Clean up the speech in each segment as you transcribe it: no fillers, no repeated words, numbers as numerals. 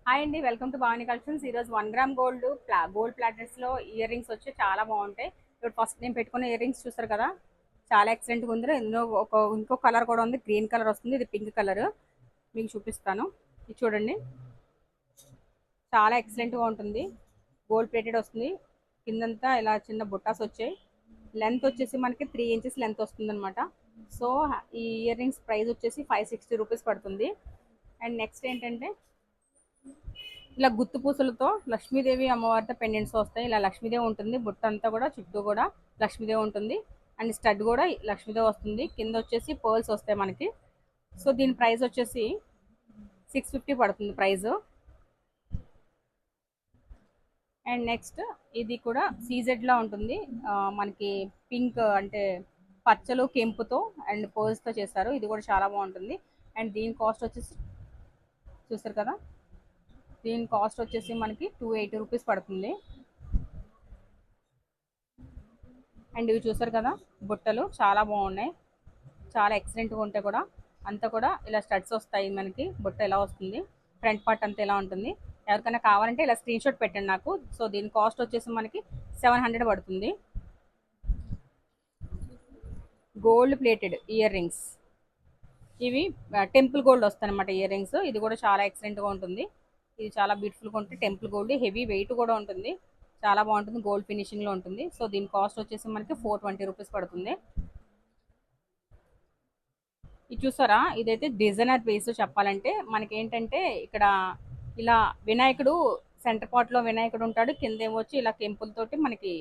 Hi అండి, welcome to Bhavani collections. ఈరోజు 1 gram gold ప్లాటర్స్లో ear rings వచ్చి చాలా బాగుంటాయి. ఇప్పుడు ఫస్ట్ నేను పెట్టుకున్న ఇయర్ రింగ్స్ చూస్తారు కదా, చాలా ఎక్సలెంట్గా ఉంది. ఇందులో ఇంకో కలర్ కూడా ఉంది, గ్రీన్ కలర్ వస్తుంది. ఇది పింక్ కలర్, మీకు చూపిస్తాను. ఇది చూడండి, చాలా ఎక్సలెంట్గా ఉంటుంది. గోల్డ్ ప్లేటెడ్ వస్తుంది. కిందంతా ఇలా చిన్న బుట్టాస్ వచ్చాయి. లెంత్ వచ్చేసి మనకి 3 ఇంచెస్ లెంత్ వస్తుంది అనమాట. సో ఈ ఇయర్ రింగ్స్ ప్రైస్ వచ్చేసి 560 రూపీస్ పడుతుంది. అండ్ నెక్స్ట్ ఏంటంటే, ఇలా గుత్తు పూసలతో లక్ష్మీదేవి అమ్మవారితో పెండెంట్స్ వస్తాయి. ఇలా లక్ష్మీదేవి ఉంటుంది, బుట్ట అంతా కూడా చుట్టూ కూడా లక్ష్మీదేవి ఉంటుంది. అండ్ స్టడ్ కూడా లక్ష్మీదేవి వస్తుంది. కింద వచ్చేసి పర్ల్స్ వస్తాయి మనకి. సో దీని ప్రైస్ వచ్చేసి 650 పడుతుంది ప్రైస్. అండ్ నెక్స్ట్ ఇది కూడా సీజెడ్ లా ఉంటుంది. మనకి పింక్ అంటే పచ్చలు కెంపుతో అండ్ పర్ల్స్తో చేస్తారు. ఇది కూడా చాలా బాగుంటుంది. అండ్ దీని కాస్ట్ వచ్చేసి చూస్తారు కదా, దీని కాస్ట్ వచ్చేసి మనకి 280 రూపీస్ పడుతుంది. అండ్ ఇవి చూసారు కదా, బుట్టలు చాలా బాగున్నాయి, చాలా ఎక్సలెంట్గా ఉంటాయి కూడా. అంతా కూడా ఇలా స్టడ్స్ వస్తాయి మనకి. బుట్ట ఎలా వస్తుంది, ఫ్రంట్ పార్ట్ అంతా ఎలా ఉంటుంది. ఎవరికైనా కావాలంటే ఇలా స్క్రీన్ షాట్ పెట్టండి నాకు. సో దీని కాస్ట్ వచ్చేసి మనకి 700 పడుతుంది. గోల్డ్ ప్లేటెడ్ ఇయర్ రింగ్స్, ఇవి టెంపుల్ గోల్డ్ వస్తాయి అనమాట ఇయర్ రింగ్స్. ఇది కూడా చాలా ఎక్సలెంట్గా ఉంటుంది. ఇది చాలా బ్యూటిఫుల్గా ఉంటుంది. టెంపుల్ గోల్డ్, హెవీ వెయిట్ కూడా ఉంటుంది, చాలా బాగుంటుంది. గోల్డ్ ఫినిషింగ్లో ఉంటుంది. సో దీని కాస్ట్ వచ్చేసి మనకి 420 రూపీస్ పడుతుంది. ఇది చూసారా, ఇదైతే డిజైనర్ పీస్. చెప్పాలంటే మనకి ఏంటంటే ఇక్కడ ఇలా వినాయకుడు సెంటర్ పార్ట్లో వినాయకుడు ఉంటాడు, కింద ఏమొచ్చి ఇలా కెంపులతోటి మనకి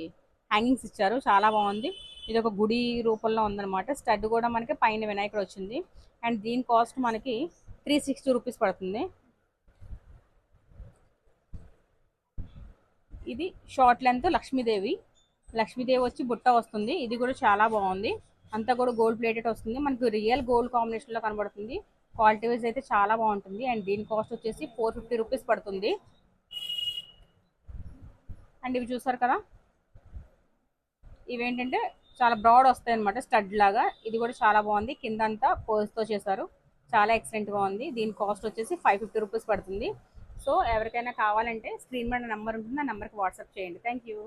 హ్యాంగింగ్స్ ఇచ్చారు. చాలా బాగుంది. ఇది ఒక గుడి రూపంలో ఉందన్నమాట. స్టడ్ కూడా మనకి పైన వినాయకుడు వచ్చింది. అండ్ దీని కాస్ట్ మనకి 360 రూపీస్ పడుతుంది. ఇది షార్ట్ లెంత్ లక్ష్మీదేవి వచ్చి బుట్ట వస్తుంది. ఇది కూడా చాలా బాగుంది. అంతా కూడా గోల్డ్ ప్లేటెడ్ వస్తుంది. మనకు రియల్ గోల్డ్ కాంబినేషన్లో కనబడుతుంది. క్వాలిటీ వైజ్ అయితే చాలా బాగుంటుంది. అండ్ దీని కాస్ట్ వచ్చేసి 450 రూపీస్ పడుతుంది. అండ్ ఇవి చూసారు కదా, ఇవేంటంటే చాలా బ్రాడ్ వస్తాయి అనమాట, స్టడ్ లాగా. ఇది కూడా చాలా బాగుంది. కిందంతా పర్ల్స్తో చేశారు, చాలా ఎక్సలెంట్గా ఉంది. దీని కాస్ట్ వచ్చేసి 550 రూపీస్ పడుతుంది. సో ఎవరికైనా కావాలంటే స్క్రీన్ మీద నెంబర్ ఉంటుంది, ఆ నెంబర్కి వాట్సాప్ చేయండి. Thank you.